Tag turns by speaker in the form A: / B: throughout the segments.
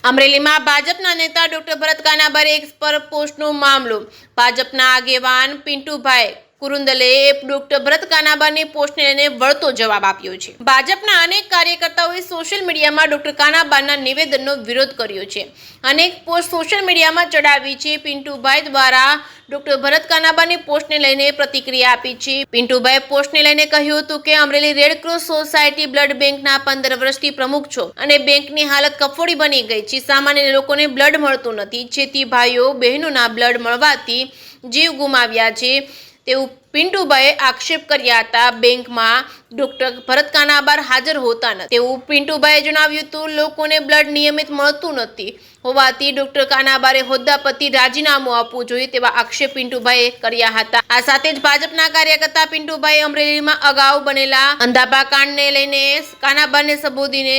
A: અમરેલીમાં ભાજપના નેતા ડોક્ટર ભરત કાનાબારે એક પર પોસ્ટનો મામલો. ભાજપના આગેવાન પિન્ટુભાઈ કુરુંદલે ડોક્ટર ભરત કાનાબાની પોસ્ટને લઈને વળતો જવાબ આપ્યો છે. ભાજપના અનેક કાર્યકર્તાઓએ સોશિયલ મીડિયામાં ડોક્ટર કાનાબાના નિવેદનનો વિરોધ કર્યો છે. અનેક પોસ્ટ સોશિયલ મીડિયામાં ચડાવી છે. પિન્ટુભાઈ દ્વારા ડોક્ટર ભરત કાનાબાની પોસ્ટને લઈને પ્રતિક્રિયા આપી છે. પિન્ટુભાઈ પોસ્ટને લઈને કહ્યું હતું કે અમરેલી રેડક્રોસ સોસાયટી બ્લડ બેંકના 15 વર્ષથી પ્રમુખ છો અને બેંકની હાલત કફોડી બની ગઈ છે. સામાન્ય લોકોને બ્લડ મળતું નથી, જેથી ભાઈઓ બહેનોના બ્લડ મળવાથી જીવ ગુમાવ્યા છે તેવું પિન્ટુભાઈએ આક્ષેપ કર્યા હતા. બેંકમાં ડોક્ટર ભરત કાનાબાર હાજર હોતા નથી તેવું પિન્ટુભાઈએ જણાવ્યું હતું. લોકોને બ્લડ નિયમિત મળતું નથી હોવાથી ડોક્ટર કાનાબારે હોદ્દા પરથી રાજીનામું આપવું જોઈએ તેવા આક્ષેપ પિન્ટુભાઈએ કર્યા હતા. આ સાથે જ ભાજપના કાર્યકર્તા પિન્ટુભાઈએ અમરેલીમાં અગાઉ બનેલા અંધાપા કાંડને લઈને કાનાબારને સંબોધીને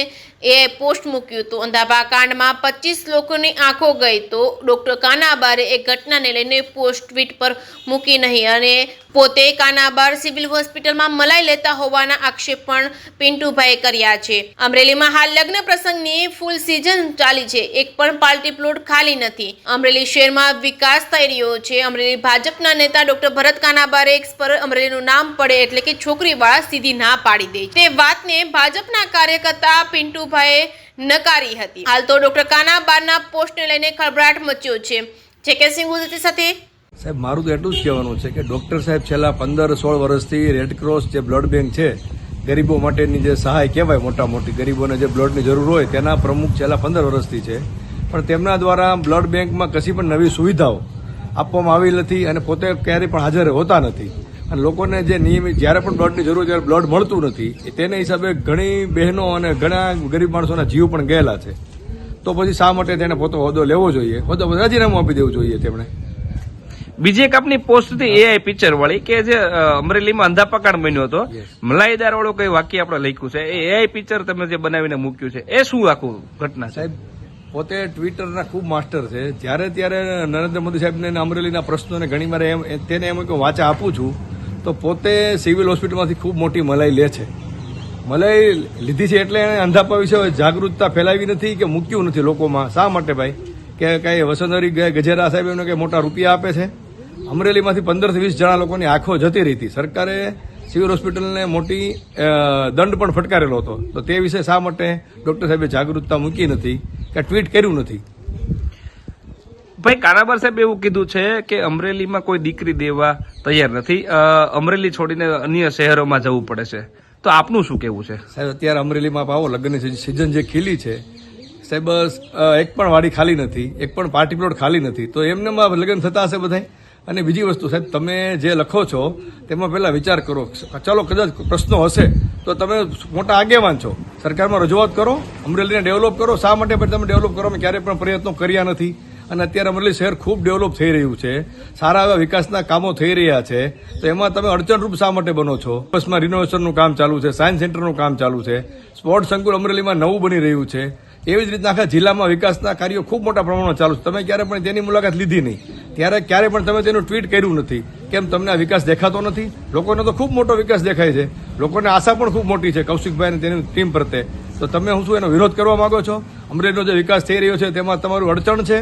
A: એ પોસ્ટ મૂક્યું હતું. અંધાપા કાંડમાં 25 લોકોની આંખો ગઈ તો ડોક્ટર કાનાબારે એ ઘટનાને લઈને પોસ્ટ ટ્વીટ પર મૂકી નહીં અને પોતે કાનાબાર સિવિલ હોસ્પિટલમાં મલાઈ લેતા હોવાના આક્ષેપ પણ પિન્ટુભાઈએ કર્યા છે. અમરેલીમાં હાલ લગ્ન પ્રસંગની ફૂલ સિઝન ચાલી છે. એક પણ પાર્ટી પ્લોટ ખાલી નથી. અમરેલી શહેરમાં વિકાસ થઈ રહ્યો છે. અમરેલી ભાજપના નેતા ડોક્ટર ભરત કાનાબારે એક પર અમરેલીનું નામ પડે એટલે કે છોકરીવાળા સીધી ના પાડી દે તે વાતને ભાજપના કાર્યકર્તા પિન્ટુભાઈએ નકારી હતી. હાલ તો ડોક્ટર કાનાબારના પોસ્ટને લઈને ખળભળાટ મચ્યો છે. જે સિંહ ગુજરાતી સાથે
B: સાહેબ, મારું તો એટલું જ કહેવાનું છે કે ડૉક્ટર સાહેબ છેલ્લા 15-16 વર્ષથી રેડક્રોસ જે બ્લડ બેંક છે, ગરીબો માટેની જે સહાય કહેવાય, મોટા મોટી ગરીબોને જે બ્લડની જરૂર હોય તેના પ્રમુખ છેલ્લા 15 વર્ષથી છે. પણ તેમના દ્વારા બ્લડ બેંકમાં કશી પણ નવી સુવિધાઓ આપવામાં આવી નથી અને પોતે ક્યારેય પણ હાજર હોતા નથી અને લોકોને જે નિયમિત જ્યારે પણ બ્લડની જરૂર ત્યારે બ્લડ મળતું નથી. તેને હિસાબે ઘણી બહેનો અને ઘણા ગરીબ માણસોના જીવ પણ ગયેલા છે. તો પછી શા માટે તેને પોતે હોદ્દો લેવો જોઈએ, હોદ્દો રાજીનામું આપી દેવું જોઈએ તેમણે.
C: બીજી એક આપની પોસ્ટ હતી એઆઈ પિક્ચર વાળી કે જે અમરેલીમાં અંધાપા બન્યો હતો, મલાઈદાર વાળો કઈ વાક્ય આપણે લખ્યું છે, એ એઆઈ પિક્ચર તમે જે બનાવીને મૂક્યું છે એ શું આખું ઘટના?
B: સાહેબ, પોતે ટ્વિટરના ખૂબ માસ્ટર છે. જ્યારે ત્યારે નરેન્દ્ર મોદી સાહેબને અમરેલીના પ્રશ્નોને ઘણી વાર તેને એમ કે વાચા આપું છું તો પોતે સિવિલ હોસ્પિટલમાંથી ખૂબ મોટી મલાઈ લે છે. મલાઈ લીધી છે એટલે એણે અંધાપા વિશે જાગૃતતા ફેલાવી નથી કે મૂક્યું નથી લોકોમાં. શા માટે ભાઈ? કે કઈ વસુંધરી ગજેરા સાહેબ એમને કે મોટા રૂપિયા આપે છે? અમરેલીમાંથી 15 થી 20 જણા લોકોની આંખો જતી રહી હતી. સરકારે સિવિલ હોસ્પિટલને મોટી દંડ પણ ફટકારેલો હતો. તો તે વિશે શા માટે ડોક્ટર સાહેબે જાગૃતતા મૂકી નથી કે ટ્વીટ કર્યું નથી?
C: ભાઈ, કાનાબાર સાહેબ એવું કીધું છે કે અમરેલીમાં કોઈ દીકરી દેવા તૈયાર નથી, અમરેલી છોડીને અન્ય શહેરોમાં જવું પડે છે. તો આપનું શું કેવું છે?
B: સાહેબ, અત્યારે અમરેલીમાં આવો લગ્નની સિઝન જે ખીલી છે સાહેબ, એક પણ વાડી ખાલી નથી, એક પણ પાર્ટી પ્લોટ ખાલી નથી. તો એમને લગ્ન થતા હશે બધાય. અને બીજી વસ્તુ સાહેબ, તમે જે લખો છો તેમાં પહેલા વિચાર કરો. ચાલો કદાચ પ્રશ્નો હશે તો તમે મોટા આગેવાન છો, સરકારમાં રજૂઆત કરો, અમરેલીને ડેવલપ કરો. શા માટે તમે ડેવલપ કરવામાં ક્યારેય પણ પ્રયત્નો કર્યા નથી? અને અત્યારે અમરેલી શહેર ખૂબ ડેવલપ થઈ રહ્યું છે, સારા એવા વિકાસના કામો થઈ રહ્યા છે. તો એમાં તમે અડચણરૂપ શા માટે બનો છો? બસમાં રિનોવેશનનું કામ ચાલુ છે, સાયન્સ સેન્ટરનું કામ ચાલુ છે, સ્પોર્ટ્સ સંકુલ અમરેલીમાં નવું બની રહ્યું છે. એવી જ રીતના આખા જિલ્લામાં વિકાસના કાર્યો ખૂબ મોટા પ્રમાણમાં ચાલુ છે. તમે ક્યારે પણ તેની મુલાકાત લીધી નહીં, ત્યારે ક્યારે પણ તમે તેનું ટ્વીટ કર્યું નથી. કેમ તમને આ વિકાસ દેખાતો નથી? લોકોને તો ખૂબ મોટો વિકાસ દેખાય છે, લોકોને આશા પણ ખૂબ મોટી છે કૌશિકભાઈ અને તેની ટીમ પ્રત્યે. તો તમે શું એનો વિરોધ કરવા માંગો છો? અમરેલીનો જે વિકાસ થઈ રહ્યો છે તેમાં તમારું અડચણ છે?